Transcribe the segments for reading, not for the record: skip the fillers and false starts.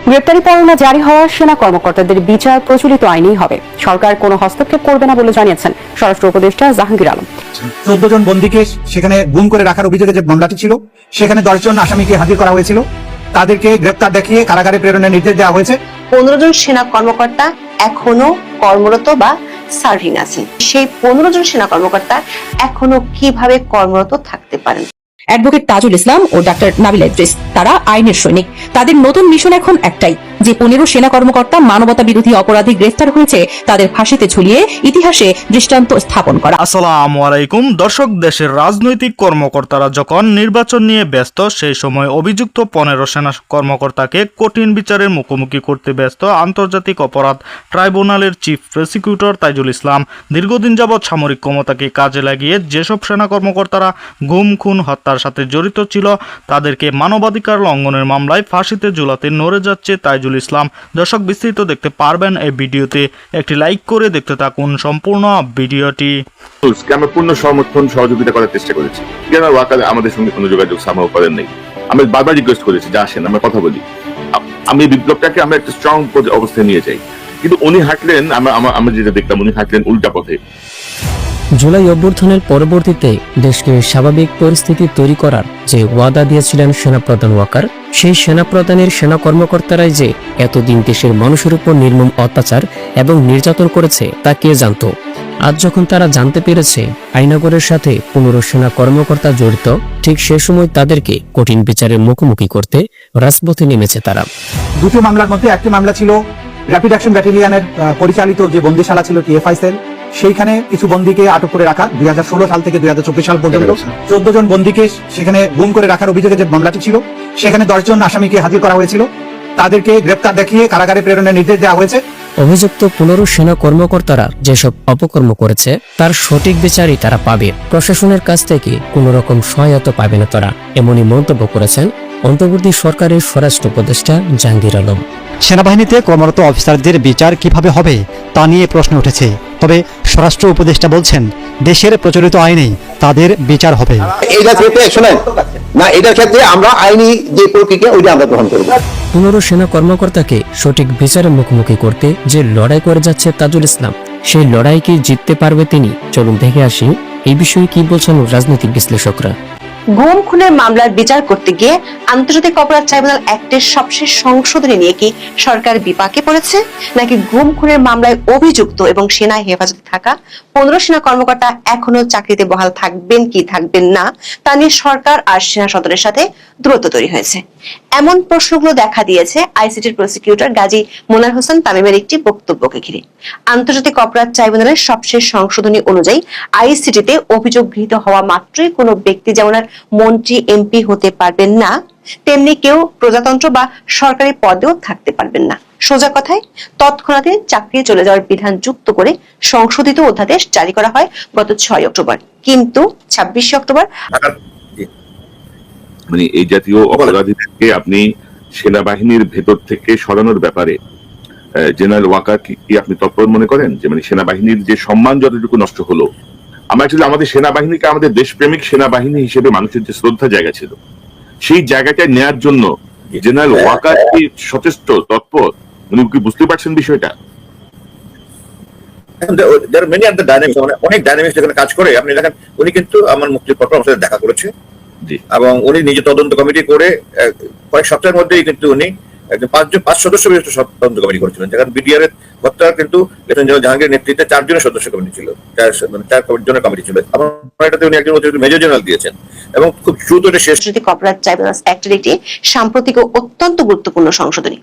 গ্রেপ্তারি পরোয়ানা জারি হওয়া সেনা কর্মকর্তাদের বিচার প্রচলিত আইনেই হবে। সরকার কোনো হস্তক্ষেপ করবে না বলে জানিয়েছেন স্বরাষ্ট্র উপদেষ্টা জাহাঙ্গীর আলম। 14 জন বন্দীকে সেখানে গুম করে রাখার অভিযোগে যে মামলাটি ছিল, সেখানে 10 জন আসামিকে হাজির করা হয়েছিল। তাদেরকে গ্রেপ্তার দেখিয়ে কারাগারে প্রেরণের নির্দেশ দেওয়া হয়েছে। 15 জন সেনা কর্মকর্তা এখনো কর্মরত বা সার্ভিং আছেন। সেই 15 জন সেনা কর্মকর্তা এখনো কিভাবে কর্মরত থাকতে পারেন? অ্যাডভোকেট তাজুল ইসলাম ও ডাক্তার নাবিলা ইদ্রিস তারা আইনের সৈনিক। তাদের নতুন মিশন এখন একটাই, যে 15 সেনা কর্মকর্তা মানবতা বিরোধী অপরাধী গ্রেফতার হয়েছে তাদের ফাঁসিতে ঝুলিয়ে ইতিহাসে দৃষ্টান্ত স্থাপন করা। আসসালামু আলাইকুম দর্শক, দেশের রাজনৈতিক কর্মকর্তারা যখন নির্বাচন নিয়ে ব্যস্ত, সেই সময় অভিযুক্ত 15 সেনা কর্মকর্তাকে কঠিন বিচারের মুখোমুখি করতে ব্যস্ত আন্তর্জাতিক অপরাধ ট্রাইব্যুনালের চিফ প্রসিকিউটর তাজুল ইসলাম দীর্ঘদিন যাবৎ সামরিক ক্ষমতাকে কাজে লাগিয়ে যেসব সেনা কর্মকর্তারা গুম, খুন, হত্যার সাথে জড়িত ছিল তাদেরকে মানবাধিকার লঙ্ঘনের মামলায় ফাঁসিতে ঝুলাতে নড়ে যাচ্ছে তাজুল ইসলাম। দর্শক, বিস্তারিত দেখতে পারবেন এই ভিডিওতে, একটি লাইক করে দেখতে থাকুন সম্পূর্ণ ভিডিওটি। আমরা পূর্ণ সমর্থন সহযোগিতা করার চেষ্টা করেছি। আমাদের সঙ্গে কোনো যোগাযোগ সামাও করেন নাই। আমি বারবার রিকোয়েস্ট করেছি যে আসেন আমরা কথা বলি, আমি বিপ্লবটাকে আমরা একটা স্ট্রং অবস্থায় নিয়ে যাই, কিন্তু উনি হাঁটলেন, আমরা যেটা দেখলাম উনি হাঁটলেন উল্টা পথে। জুলাই অভ্যুত্থানের পরবর্তীতে দেশকে স্বাভাবিক পরিস্থিতি তৈরি করার যে ওয়াদা দিয়েছিলেন সেনাপ্রধান ওয়াকার, সেই সেনাপ্রধানের সেনা কর্মকর্তারাই যে এতদিন দেশের মানুষের উপর নির্মম অত্যাচার এবং নির্যাতন করেছে তা কে জানত? আজ যখন তারা জানতে পেরেছে আইনাগরের সাথে 15 সেনা কর্মকর্তা জড়িত, ঠিক সে সময় তাদেরকে কঠিন বিচারের মুখোমুখি করতে রাজপথে নেমেছে তারা। দুটো মামলার মধ্যে একটি মামলা ছিল র্যাপিড অ্যাকশন ব্যাটালিয়নের পরিচালিত যে বন্দিশালা ছিল টিএফআই সেল, সেইখানে কিছু বন্দীকে আটক করে রাখা 2016 সাল থেকে 2024 সাল পর্যন্ত 14 জন বন্দীকে সেখানে গুম করে রাখার অভিযোগে যে মামলাটি ছিল, সেখানে 10 জন আসামিকে হাজির করা হয়েছিল। তাদেরকে গ্রেপ্তার দেখিয়ে কারাগারে প্রেরণের নির্দেশ দেওয়া হয়েছে। অভিযুক্ত 15 সেনা কর্মকর্তারা যেসব অপকর্ম করেছে তার সঠিক বিচারই তারা পাবে। প্রশাসনের কাছ থেকে কোনো রকম সহায়তা পাবে না তারা, এমনই মন্তব্য করেছেন অন্তর্বর্তী সরকারের স্বরাষ্ট্র উপদেষ্টা জাহাঙ্গীর আলম। সেনাবাহিনীতে কর্মরত অফিসারদের বিচার কিভাবে হবে তা নিয়ে প্রশ্ন উঠেছে। তবে স্বরাষ্ট্র উপদেষ্টা বলছেন দেশের প্রচলিত আইনেই তাদের বিচার হবে। এইটার ক্ষেত্রে শোনেন না, এটার ক্ষেত্রে আমরা আইনি যে প্রক্রিয়া ওইটা আমরা গ্রহণ করব। 15 সেনা কর্মকর্তাকে সঠিক বিচারের মুখোমুখি করতে যে লড়াই করে যাচ্ছে তাজুল ইসলাম, সেই লড়াই কি জিততে পারবে তিনি? চলুন দেখে আসি এই বিষয়ে কি বলছেন রাজনৈতিক বিশ্লেষকরা। গুম খুনের মামলার বিচার করতে গিয়ে আন্তর্জাতিক অপরাধ ট্রাইব্যুনাল অ্যাক্টের সবশেষ সংশোধনী নিয়ে কি সরকার বিপাকে পড়েছে, নাকি গুম খুনের মামলায় অভিযুক্ত এবং সেনা হেফাজতে থাকা 15 সেনা কর্মকর্তা এখনো চাকরিতে বহাল থাকবেন কি থাকবেন না তা নিয়ে সরকার আর সেনা সদরের সাথে দূরত্ব তৈরি হয়েছে? এমন প্রশ্নগুলো দেখা দিয়েছে আইসিটির প্রসিকিউটর গাজী মোনার হোসেন তামিমের একটি বক্তব্যকে ঘিরে। আন্তর্জাতিক অপরাধ ট্রাইব্যুনালের সবশেষ সংশোধনী অনুযায়ী আইসিটিতে অভিযোগ গৃহীত হওয়া মাত্রই কোনো ব্যক্তি যেমন মন্ত্রী, এমপি হতে পারবেন না, তেমনি কেউ প্রজাতন্ত্র বা সরকারি পদেও থাকতে পারবেন না। সোজা কথায় তৎক্ষণাৎ চাকরি চলে যাওয়ার বিধান যুক্ত করে সংশোধিত অধ্যাদেশ জারি করা হয় গত 6 অক্টোবর। কিন্তু 26 অক্টোবর মানে এই জাতীয় অপরাধীদেরকে আপনি সেনাবাহিনীর ভেতর থেকে সরানোর ব্যাপারে জেনারেল ওয়াকার কি আপনি তৎপর মনে করেন? যে মানে সেনাবাহিনীর যে সম্মান যতটুকু নষ্ট হলো, আমরা অ্যাকচুয়ালি আমাদের সেনাবাহিনীকে আমাদের দেশপ্রেমিক সেনাবাহিনী হিসেবে মানুষের যে শ্রদ্ধা জায়গা ছিল, সেই জায়গাটা নেয়ার জন্য জেনারেল ওয়াকার কি সচেষ্ট তৎপর? উনি কি বুঝতে পারছেন বিষয়টা? অনেক ডাইনামিক্স যেখানে কাজ করে। আপনি দেখেন উনি কিন্তু আমার মুক্তির পর আমার সাথে দেখা করেছে এবং উনি নিজে তদন্ত কমিটি করে কয়েক সপ্তাহের মধ্যেই কিন্তু উনি একজন 5 সদস্য বিশিষ্ট তদন্ত কমিটি করেছিলেন। যেখানে বিডিআর এর হত্যার কিন্তু লেফটেন্যান্ট জেনারেল জাহাঙ্গীরের নেতৃত্বে 4 জনের সদস্য কমিটি ছিল, 4 জনের কমিটি ছিল। এটাতে উনি একজন অতিরিক্ত মেজর জেনারেল দিয়েছেন এবং খুব দ্রুত এটা শেষ। আন্তর্জাতিক অপরাধ ট্রাইব্যুনাল অ্যাক্টের একটি সাম্প্রতিক ও অত্যন্ত গুরুত্বপূর্ণ সংশোধনী।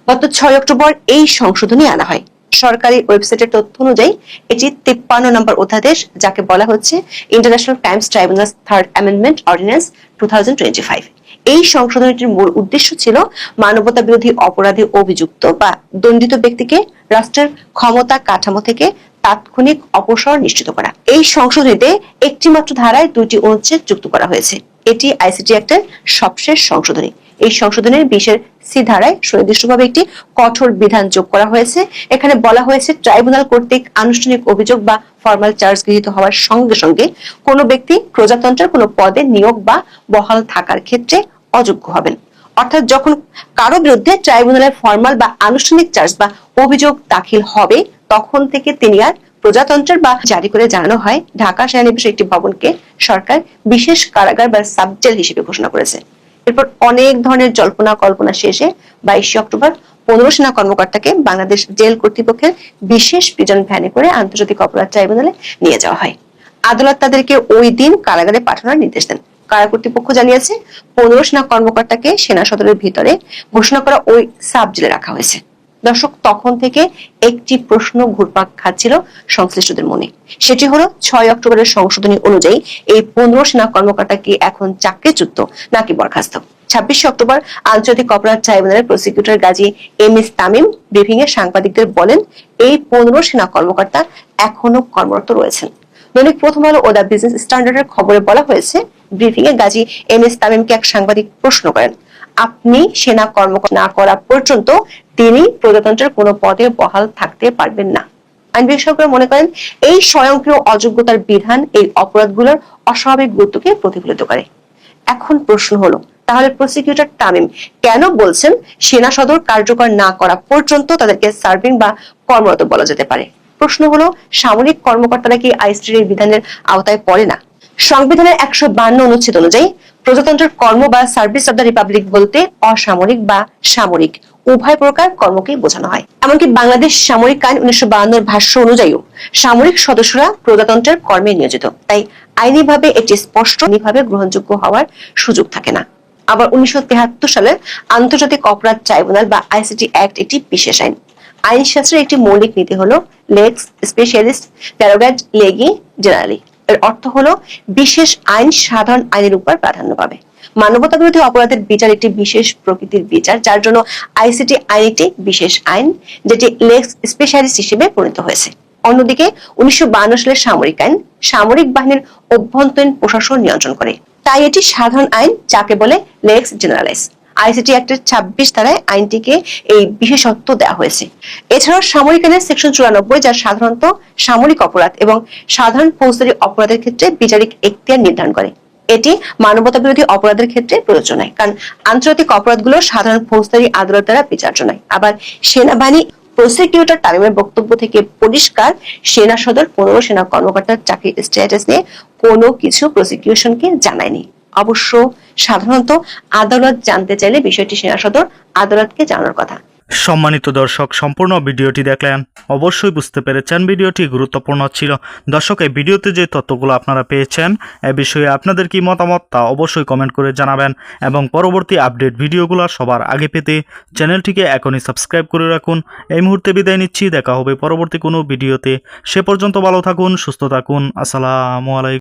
গত 6 অক্টোবর এই সংশোধনী আনা হয়। সরকারি ওয়েবসাইটের তথ্য অনুযায়ী এটি 53 নম্বর অধ্যাদেশ, যাকে বলা হচ্ছে international crimes tribunals third amendment ordinance 2025। এই সংশোধনীটির মূল উদ্দেশ্য ছিল মানবতা বিরোধী অপরাধে অভিযুক্ত বা দণ্ডিত ব্যক্তিকে রাষ্ট্রের ক্ষমতা কাঠামো থেকে তাৎক্ষণিক অপসর নিশ্চিত করা। এই সংশোধনীতে একটি মাত্র ধারায় 2টি অনুচ্ছেদ যুক্ত করা হয়েছে। এটি আইসিটি অ্যাক্টের সবশেষ সংশোধনী। এই সংশোধনের 20 সি ধারায় সুনির্দিষ্টভাবে একটি কঠোর বিধান যোগ করা হয়েছে। এখানে বলা হয়েছে ট্রাইব্যুনাল কর্তৃক আনুষ্ঠানিক অভিযোগ বা ফর্মাল চার্জ গৃহীত হওয়ার সঙ্গে সঙ্গে কোনো ব্যক্তি প্রজাতন্ত্রের কোনো পদে নিয়োগ বা বহাল থাকার ক্ষেত্রে অযোগ্য হবেন। অর্থাৎ যখন কারো বিরুদ্ধে ট্রাইব্যুনালের ফরমাল বা আনুষ্ঠানিক চার্জ বা অভিযোগ দাখিল হবে তখন থেকে তিনি আর প্রজাতন্ত্রের বা জারি করে জানানো হয় ঢাকা সেনানিবাসের একটি ভবনকে সরকার বিশেষ কারাগার বা সাবজেল হিসেবে ঘোষণা করেছে। এরপর অনেক ধরনের জল্পনা কল্পনা শেষে 22 অক্টোবর 15 সেনা কর্মকর্তাকে বাংলাদেশ জেল কর্তৃপক্ষের বিশেষ প্রিজন ভ্যানে করে আন্তর্জাতিক অপরাধ ট্রাইব্যুনালে নিয়ে যাওয়া হয়। আদালত তাদেরকে ওই দিন কারাগারে পাঠানোর নির্দেশ দেন। কারা কর্তৃপক্ষ জানিয়েছে 15 সেনা কর্মকর্তাকে সেনা সদরের ভিতরে ঘোষণা করা ওই সাব জেলে রাখা হয়েছে। দর্শক, তখন থেকে একটি প্রশ্ন ঘুরপাক খাচ্ছিল সংশ্লিষ্টদের মনে। সেটি হলো 6 অক্টোবরের সংশোধনী অনুযায়ী এই 15 সেনা কর্মকর্তা কি এখন চাকরিচ্যুত নাকি বরখাস্ত। 26 অক্টোবর আন্তর্জাতিক অপরাধ ট্রাইব্যুনালের prosecutor Gazi M S. Tamim briefing এ সাংবাদিকদের বলেন এই 15 সেনা কর্মকর্তা এখনো কর্মরত রয়েছেন। দৈনিক প্রথম আলো ও দ্য বিজনেস স্ট্যান্ডার্ডের খবরে বলা হয়েছে, ব্রিফিং এ গাজী এম.এস. তামিমকে এক সাংবাদিক প্রশ্ন করেন, আপনি সেনা কর্মকর্তা না করা পর্যন্ত তিনি প্রজাতন্ত্রের কোনো পদে বহাল থাকতে পারবেন না। আইন বিশেষজ্ঞরা মনে করেন এই স্বয়ংক্রিয় অযোগ্যতার বিধান এই অপরাধগুলোর অস্বাভাবিক গুরুত্বকে প্রতিফলিত করে। এখন প্রশ্ন হলো, তাহলে প্রসিকিউটর তামিম কেন বলছেন সেনা সদর কার্যকর না করা পর্যন্ত তাদেরকে সার্ভিং বা কর্মরত বলা যেতে পারে? প্রশ্ন হলো, সামরিক কর্মকর্তারা কি আইনশৃঙ্খলা বিধানের আওতায় পড়ে না? সংবিধানের 152 অনুচ্ছেদ অনুযায়ী প্রজাতন্ত্রের কর্ম বা সার্ভিস অব দ্য রিপাবলিক বলতে অসামরিক বা সামরিক উভয় প্রকার কর্মকেই বোঝানো হয়। এমনকি বাংলাদেশ সামরিক আইন 1952 ভাষ্য অনুযায়ীও সামরিক সদস্যরা প্রজাতন্ত্রের কর্মে নিয়োজিত। তাই আইনিভাবে এটি স্পষ্টভাবে গ্রহণযোগ্য হওয়ার সুযোগ থাকে না। আবার 1973 সালের আন্তর্জাতিক অপরাধ ট্রাইব্যুনাল বা আইসিটি অ্যাক্ট একটি বিশেষ আইন। আইনশাস্ত্রের একটি মৌলিক নীতি হলো লেক্স স্পেশালিস্ট ডেরোগেট লেগি জেনারেলি। এর অর্থ হলো বিশেষ আইন সাধারণ আইনের উপর প্রাধান্য পাবে। মানবতা বিরোধী অপরাধের বিচার একটি বিশেষ প্রকৃতির বিচার, যার জন্য আইসিটি আইন একটি বিশেষ আইন যেটি লেক্স স্পেশালিস্ট হিসেবে পরিণত হয়েছে। অন্যদিকে 1952 সালের সামরিক আইন সামরিক বাহিনীর অভ্যন্তরীণ প্রশাসন নিয়ন্ত্রণ করে, তাই এটি সাধারণ আইন যাকে বলে লেক্স জেনারেলিস। আইসিটি অ্যাক্টের 26 ধারায় আইনটিকে এই বিশেষত্ব দেওয়া হয়েছে। এছাড়াও সামরিক আইনের সেকশন 94, যা সাধারণত সামরিক অপরাধ এবং সাধারণ ফৌজদারি অপরাধের ক্ষেত্রে বিচারিক এখতিয়ার নির্ধারণ করে। এটি মানবতা বিরোধী অপরাধের ক্ষেত্রে প্রযোজ্য নয়, কারণ আন্তর্জাতিক অপরাধগুলো সাধারণ ফৌজদারি আদালত দ্বারা বিচার্য নয়। আবার সেনাবাহিনী প্রসিকিউটর তামিমের বক্তব্য থেকে পরিষ্কার, সেনা সদর 15 সেনা কর্মকর্তার চাকরি স্ট্যাটাস নিয়ে কোনো কিছু প্রসিকিউশনকে জানায়নি। অবশ্য সাধারণত আদালত জানতে চাইলে বিষয়টি সেনা সদর আদালতকে জানানোর কথা। সম্মানিত দর্শক, সম্পূর্ণ ভিডিওটি দেখলেন, অবশ্যই বুঝতে পেরেছেন ভিডিওটি গুরুত্বপূর্ণ ছিল। দর্শক, এই ভিডিওতে যে তথ্যগুলো আপনারা পেয়েছেন এ বিষয়ে আপনাদের কি মতামত তা অবশ্যই কমেন্ট করে জানাবেন এবং পরবর্তী আপডেট ভিডিওগুলো সবার আগে পেতে চ্যানেলটিকে এখনই সাবস্ক্রাইব করে রাখুন। এই মুহূর্তে বিদায় নিচ্ছি, দেখা হবে পরবর্তী কোনো ভিডিওতে। সে পর্যন্ত ভালো থাকুন, সুস্থ থাকুন। আসসালামু আলাইকুম।